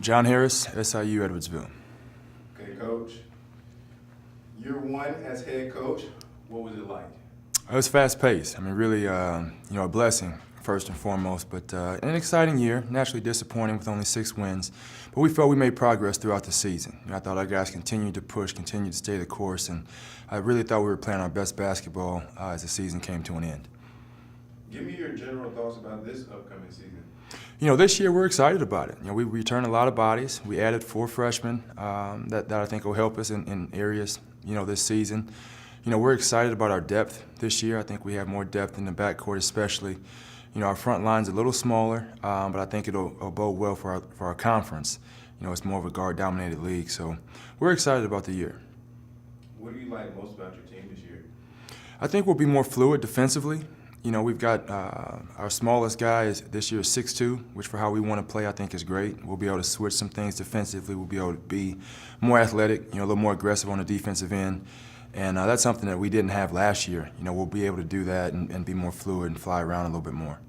Jon Harris, SIUE Edwardsville. Okay, Coach. Year one as head coach, what was it like? It was fast-paced. I mean, really, a blessing first and foremost, but an exciting year. Naturally disappointing with only 6 wins, but we felt we made progress throughout the season. I thought our guys continued to push, continued to stay the course, and I really thought we were playing our best basketball as the season came to an end. Give me your general thoughts about this upcoming season. This year we're excited about it. We returned a lot of bodies. We added 4 freshmen that I think will help us in areas, this season. We're excited about our depth this year. I think we have more depth in the backcourt especially. Our front line's a little smaller, but I think it'll bode well for our conference. It's more of a guard-dominated league, so we're excited about the year. What do you like most about your team this year? I think we'll be more fluid defensively. We've got our smallest guy this year is 6'2", which for how we want to play I think is great. We'll be able to switch some things defensively. We'll be able to be more athletic, a little more aggressive on the defensive end. And that's something that we didn't have last year. We'll be able to do that and be more fluid and fly around a little bit more.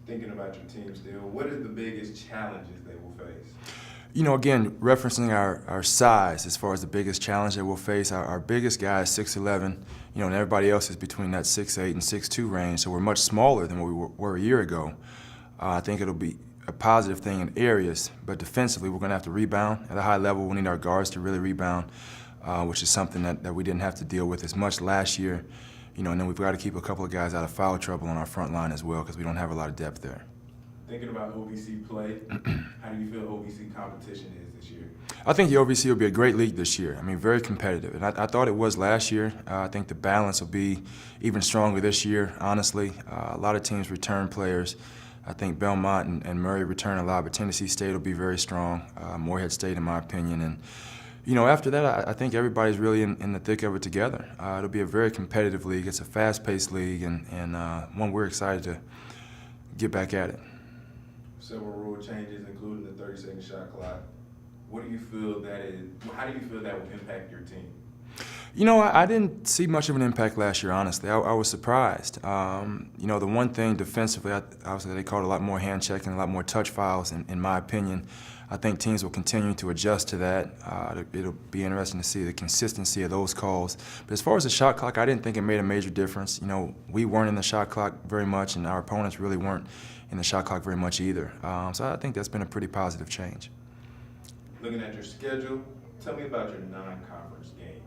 Thinking about your team still, what are the biggest challenges they will face? Again, referencing our size as far as the biggest challenge that we'll face, our biggest guy is 6'11", and everybody else is between that 6'8" and 6'2" range, so we're much smaller than what we were a year ago. I think it'll be a positive thing in areas, but defensively we're going to have to rebound at a high level. We need our guards to really rebound, which is something that we didn't have to deal with as much last year. And then we've got to keep a couple of guys out of foul trouble on our front line as well because we don't have a lot of depth there. Thinking about OVC play, how do you feel OVC competition is this year? I think the OVC will be a great league this year. I mean, very competitive. And I thought it was last year. I think the balance will be even stronger this year, honestly. A lot of teams return players. I think Belmont and Murray return a lot, but Tennessee State will be very strong. Morehead State, in my opinion. And after that, I think everybody's really in the thick of it together. It'll be a very competitive league. It's a fast-paced league, and one we're excited to get back at it. Several rule changes, including the 30-second shot clock. What do you feel that is? How do you feel that will impact your team? I didn't see much of an impact last year, honestly. I was surprised. The one thing defensively, obviously they called a lot more hand checking, a lot more touch fouls, in my opinion. I think teams will continue to adjust to that. It'll be interesting to see the consistency of those calls. But as far as the shot clock, I didn't think it made a major difference. We weren't in the shot clock very much, and our opponents really weren't in the shot clock very much either. So I think that's been a pretty positive change. Looking at your schedule, tell me about your non-conference games.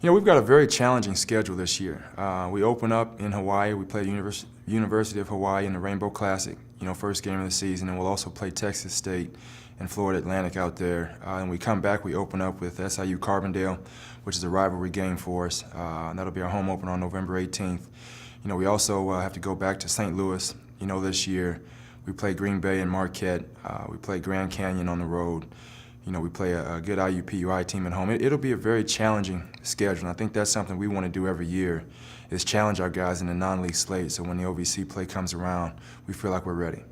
We've got a very challenging schedule this year. We open up in Hawaii. We play University of Hawaii in the Rainbow Classic, first game of the season, and we'll also play Texas State and Florida Atlantic out there. And we come back, we open up with SIU Carbondale, which is a rivalry game for us. That'll be our home opener on November 18th. We also have to go back to St. Louis, this year. We play Green Bay and Marquette. We play Grand Canyon on the road. We play a good IUPUI team at home. It'll be a very challenging schedule, and I think that's something we want to do every year, is challenge our guys in the non-league slate, so when the OVC play comes around, we feel like we're ready.